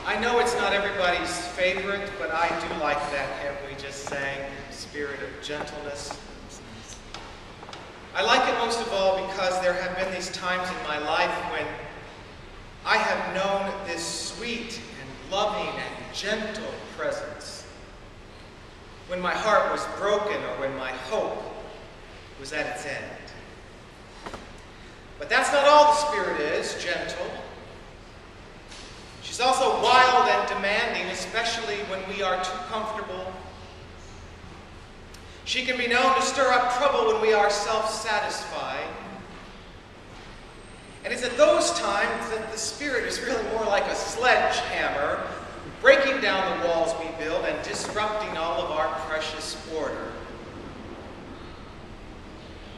I know it's not everybody's favorite, but I do like that hymn we just sang, Spirit of Gentleness. I like it most of all because there have been these times in my life when I have known this sweet and loving and gentle presence. When my heart was broken or when my hope was at its end. But that's not all the Spirit is, gentle. She's also wild and demanding, especially when we are too comfortable. She can be known to stir up trouble when we are self-satisfied. And it's at those times that the Spirit is really more like a sledgehammer, breaking down the walls we build and disrupting all of our precious order.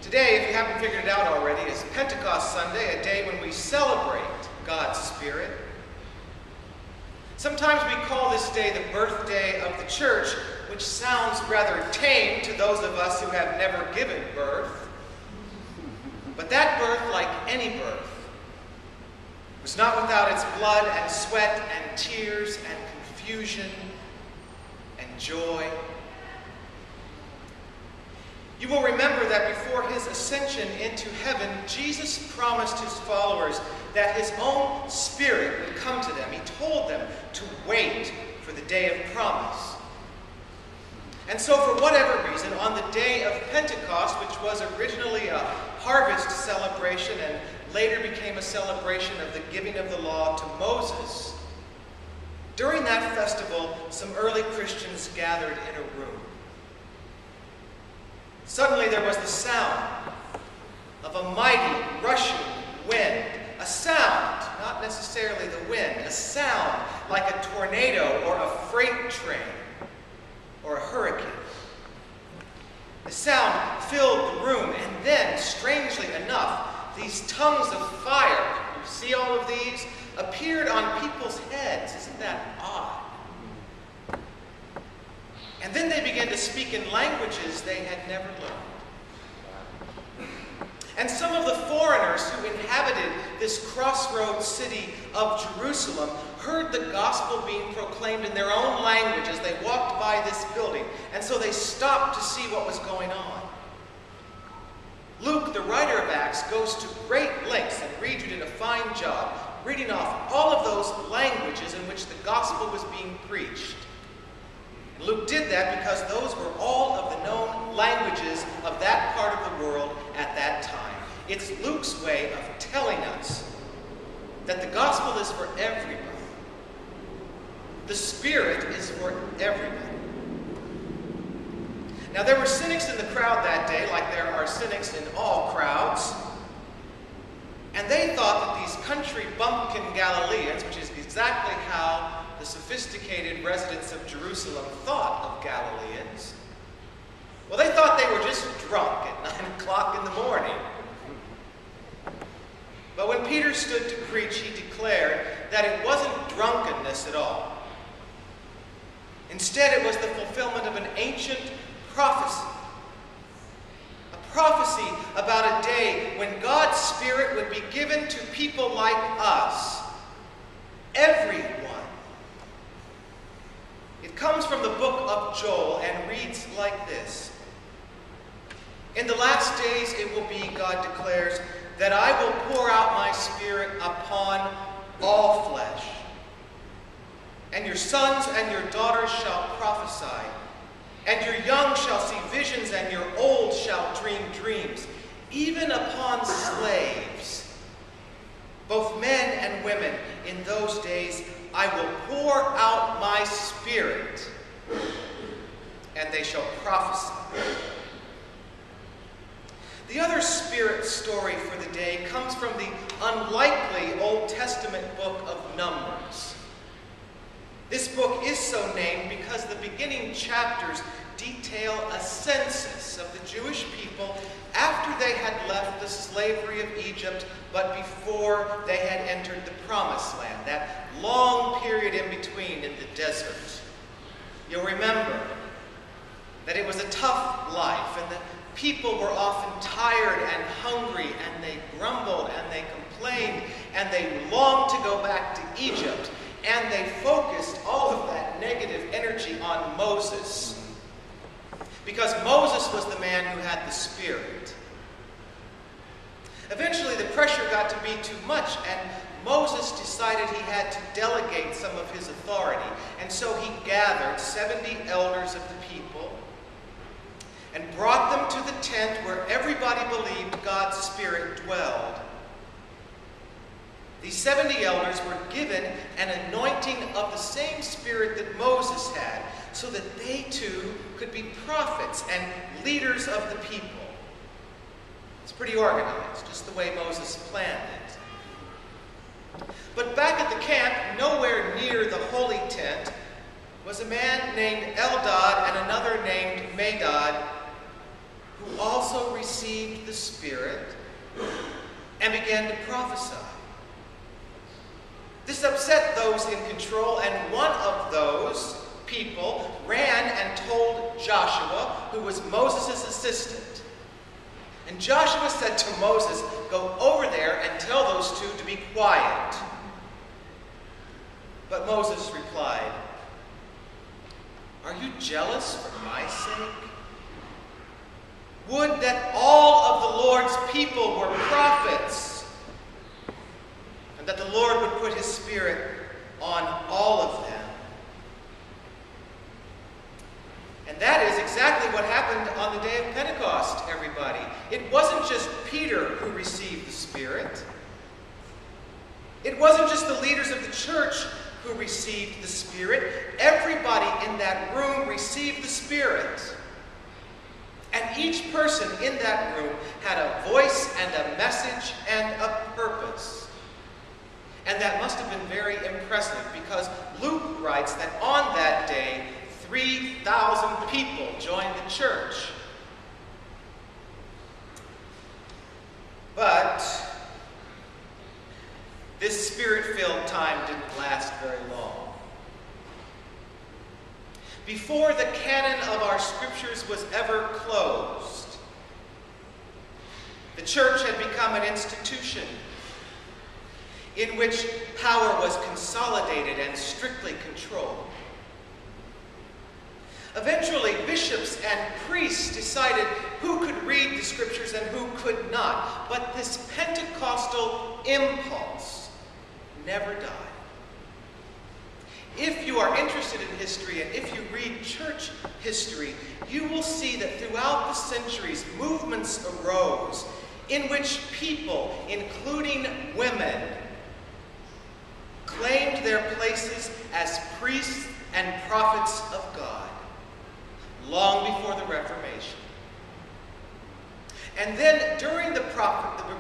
Today, if you haven't figured it out already, is Pentecost Sunday, a day when we celebrate God's Spirit. Sometimes we call this day the birthday of the church, which sounds rather tame to those of us who have never given birth. But that birth, like any birth, was not without its blood and sweat and tears and confusion and joy. You will remember that before his ascension into heaven, Jesus promised his followers that his own Spirit would come to them. He told them to wait for the day of promise. And so for whatever reason, on the day of Pentecost, which was originally a harvest celebration and later became a celebration of the giving of the law to Moses, during that festival, some early Christians gathered in a room. Suddenly there was the sound of a mighty rushing wind. A sound, not necessarily the wind, a sound like a tornado or a freight train or a hurricane. The sound filled the room, and then, strangely enough, these tongues of fire, you see all of these, appeared on people's heads. Isn't that odd? And then they began to speak in languages they had never learned. And some of the foreigners who inhabited this crossroads city of Jerusalem heard the gospel being proclaimed in their own language as they walked by this building. And so they stopped to see what was going on. Luke, the writer of Acts, goes to great lengths, and Reed did a fine job, reading off all of those languages in which the gospel was being preached. And Luke did that because those were all of the known languages of that part of the world at that time. It's Luke's way of telling us that the gospel is for everybody. The Spirit is for everybody. Now, there were cynics in the crowd that day, like there are cynics in all crowds. And they thought that these country bumpkin Galileans, which is exactly how the sophisticated residents of Jerusalem thought of Galileans, well, they thought they were just drunk at 9 o'clock in the morning. But when Peter stood to preach, he declared that it wasn't drunkenness at all. Instead, it was the fulfillment of an ancient prophecy. A prophecy about a day when God's Spirit would be given to people like us. Everyone. It comes from the book of Joel and reads like this. In the last days it will be, God declares, that I will pour out my Spirit upon all flesh. And your sons and your daughters shall prophesy, and your young shall see visions, and your old shall dream dreams, even upon slaves, both men and women. In those days I will pour out my Spirit, and they shall prophesy. The other Spirit story for the day comes from the unlikely Old Testament book of Numbers. This book is so named because the beginning chapters detail a census of the Jewish people after they had left the slavery of Egypt, but before they had entered the Promised Land, that long period in between in the desert. You'll remember that it was a tough life, and the people were often tired and hungry, and they grumbled and they complained, and they longed to go back to Egypt. and they focused all of that negative energy on Moses. Because Moses was the man who had the Spirit. Eventually the pressure got to be too much, and Moses decided he had to delegate some of his authority. And so he gathered 70 elders of the people and brought them to the tent where everybody believed God's Spirit dwelled. These 70 elders were given an anointing of the same Spirit that Moses had, so that they too could be prophets and leaders of the people. It's pretty organized, just the way Moses planned it. But back at the camp, nowhere near the holy tent, was a man named Eldad and another named Medad, who also received the Spirit and began to prophesy. This upset those in control, and one of those people ran and told Joshua, who was Moses' assistant. And Joshua said to Moses, "Go over there and tell those two to be quiet." But Moses replied, "Are you jealous for my sake? Would that all of the Lord's people were prophets, and that the Lord would put his Spirit on all of them." And that is exactly what happened on the day of Pentecost, everybody. It wasn't just Peter who received the Spirit. It wasn't just the leaders of the church who received the Spirit. Everybody in that room received the Spirit. And each person in that room had a voice and a message and a purpose. And that must have been very impressive, because Luke writes that on that day, 3,000 people joined the church. But this Spirit-filled time didn't last very long. Before the canon of our scriptures was ever closed, the church had become an institution in which power was consolidated and strictly controlled. Eventually, bishops and priests decided who could read the scriptures and who could not. But this Pentecostal impulse never died. If you are interested in history, and if you read church history, you will see that throughout the centuries, movements arose in which people, including women, claimed their places as priests and prophets of God, long before the Reformation. And then during the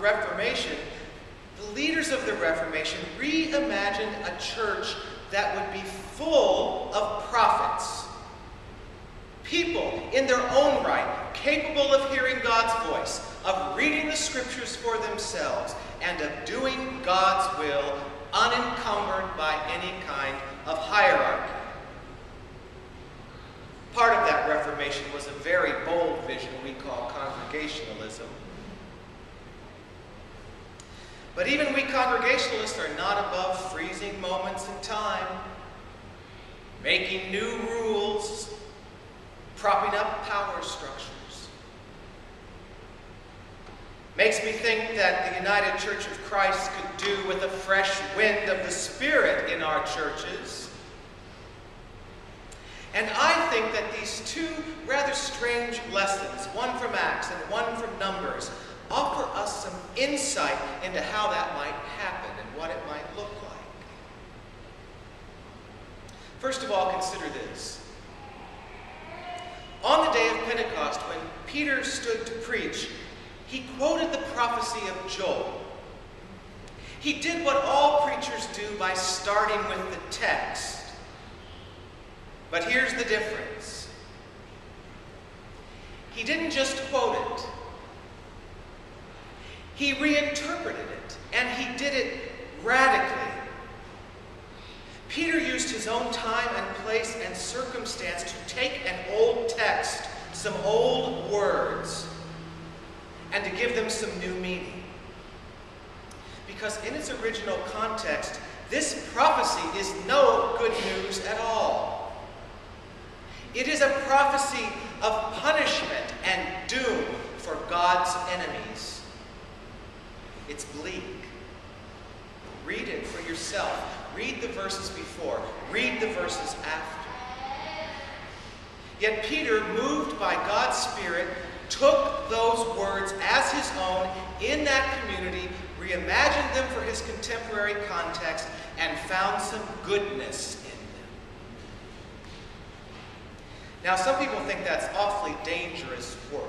Reformation, the leaders of the Reformation reimagined a church that would be full of prophets. People in their own right, capable of hearing God's voice, of reading the scriptures for themselves, and of doing God's will unencumbered by any kind of hierarchy. Part of that Reformation was a very bold vision we call congregationalism. But even we Congregationalists are not above freezing moments in time, making new rules, propping up power structures. Makes me think that the United Church of Christ could do with a fresh wind of the Spirit in our churches. And I think that these two rather strange lessons, one from Acts and one from Numbers, offer us some insight into how that might happen and what it might look like. First of all, consider this. On the day of Pentecost, when Peter stood to preach, he quoted the prophecy of Joel. He did what all preachers do by starting with the text. But here's the difference. He didn't just quote it. He reinterpreted it, and he did it radically. Peter used his own time and place and circumstance to take an old text, some old words, and to give them some new meaning. Because in its original context, this prophecy is no prophecy of punishment and doom for God's enemies. It's bleak. Read it for yourself. Read the verses before. Read the verses after. Yet Peter, moved by God's Spirit, took those words as his own in that community, reimagined them for his contemporary context, and found some goodness in them. Now, some people think that's awfully dangerous work.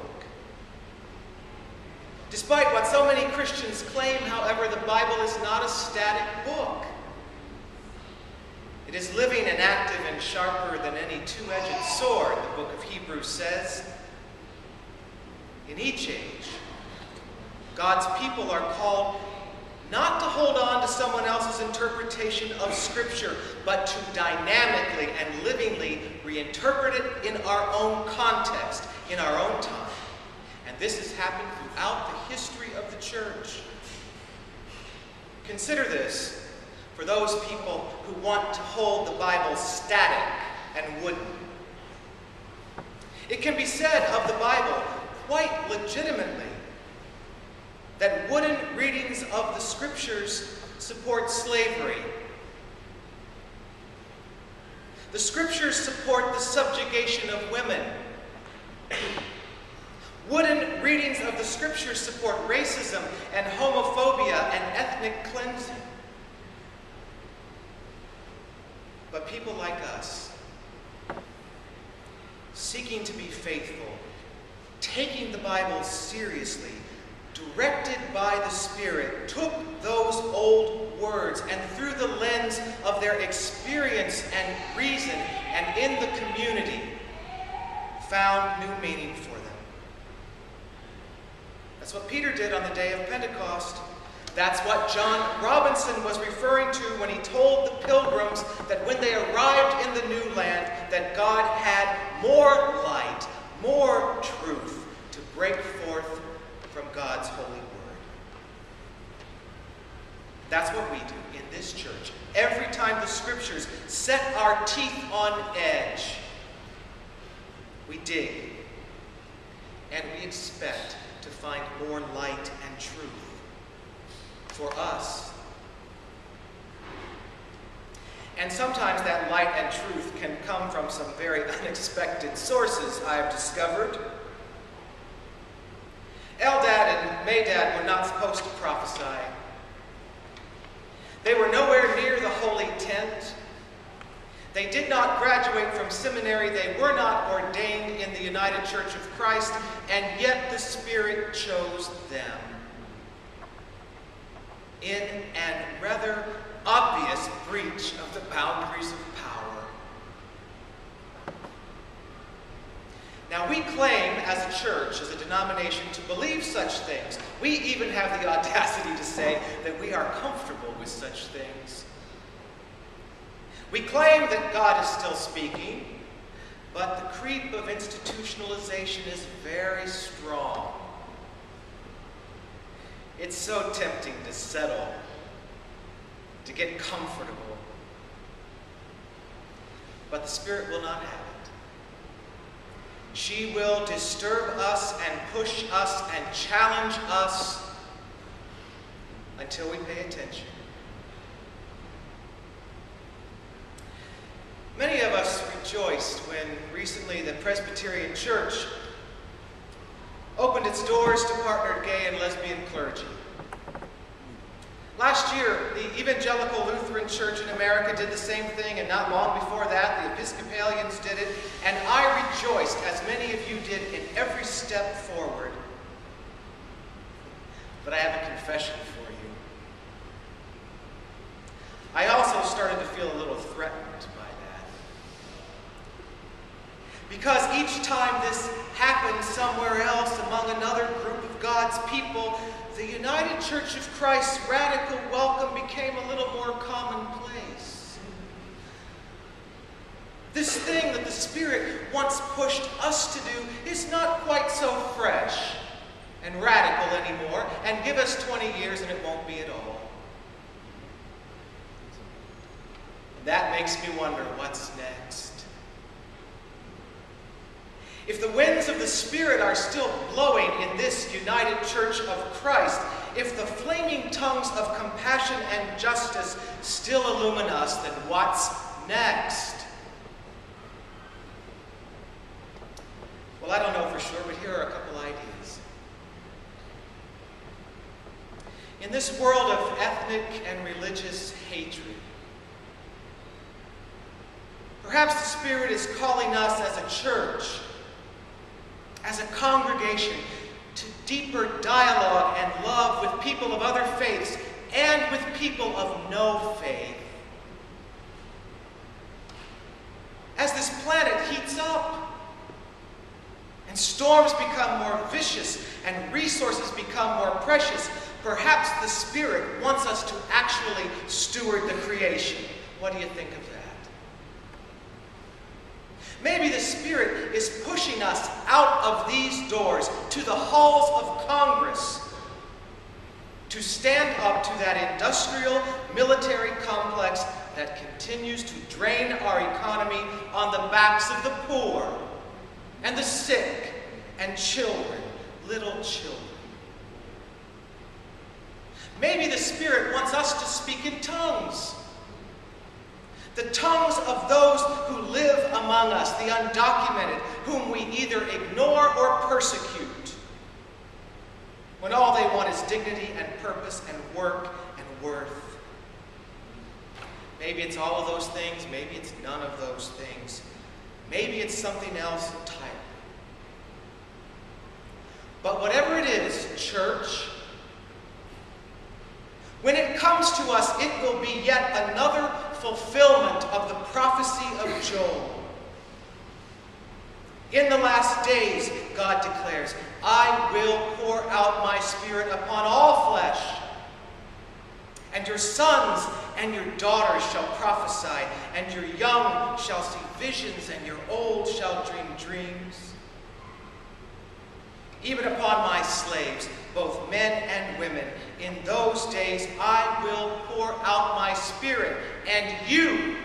Despite what so many Christians claim, however, the Bible is not a static book. It is living and active and sharper than any two-edged sword, the book of Hebrews says. In each age, God's people are called not to hold on to someone else's interpretation of Scripture, but to dynamically and livingly reinterpret it in our own context, in our own time. And this has happened throughout the history of the church. Consider this for those people who want to hold the Bible static and wooden. It can be said of the Bible quite legitimately that wooden readings of the Scriptures support slavery. The Scriptures support the subjugation of women. Wooden readings of the Scriptures support racism and homophobia and ethnic cleansing. But people like us, seeking to be faithful, taking the Bible seriously, directed by the Spirit, took those old words and through the lens of their experience and reason and in the community, found new meaning for them. That's what Peter did on the day of Pentecost. That's what John Robinson was referring to when he told the pilgrims that when they arrived in the new land, that God had more light, more truth to break forth from God's holy word. That's what we do in this church. Every time the Scriptures set our teeth on edge, we dig and we expect to find more light and truth for us. And sometimes that light and truth can come from some very unexpected sources, I have discovered. Eldad and Medad were not supposed to prophesy. They were nowhere near the Holy Tent. They did not graduate from seminary. They were not ordained in the United Church of Christ, and yet the Spirit chose them in an rather obvious breach of the boundaries of power. Now, we claim as a church, as a denomination, to believe such things. We even have the audacity to say that we are comfortable with such things. We claim that God is still speaking, but the creep of institutionalization is very strong. It's so tempting to settle, to get comfortable. But the Spirit will not have it. She will disturb us and push us and challenge us until we pay attention. Many of us rejoiced when recently the Presbyterian Church opened its doors to partner gay and lesbian clergy. Last year, the Evangelical Lutheran Church in America did the same thing, and not long before that, the Episcopalians did it, and I rejoiced, as many of you did, in every step forward. But I have a confession for you. I also started to feel a little threatened by that. Because each time this happened somewhere else among another group of God's people, the United Church of Christ's radical welcome became a little more commonplace. This thing that the Spirit once pushed us to do is not quite so fresh and radical anymore, and give us 20 years and it won't be at all. That makes me wonder what's next. if the winds of the Spirit are still blowing in this united church of Christ, if the flaming tongues of compassion and justice still illumine us, then what's next? Well, I don't know for sure, but here are a couple ideas. In this world of ethnic and religious hatred, perhaps the Spirit is calling us as a church, as a congregation, to deeper dialogue and love with people of other faiths and with people of no faith. As this planet heats up and storms become more vicious and resources become more precious, perhaps the Spirit wants us to actually steward the creation. What do you think of that? Maybe the Spirit is pushing us out of these doors to the halls of Congress to stand up to that industrial military complex that continues to drain our economy on the backs of the poor and the sick and children, little children. Maybe the Spirit wants us to speak in tongues. The tongues of those who live among us, the undocumented, whom we either ignore or persecute, when all they want is dignity and purpose and work and worth. Maybe it's all of those things, maybe it's none of those things. Maybe it's something else entirely. But whatever it is, church, when it comes to us, it will be yet another fulfillment of the prophecy of Joel. In the last days, God declares, I will pour out my Spirit upon all flesh, and your sons and your daughters shall prophesy, and your young shall see visions, and your old shall dream dreams. Even upon my slaves, both men and women, in those days I will pour out my Spirit, and you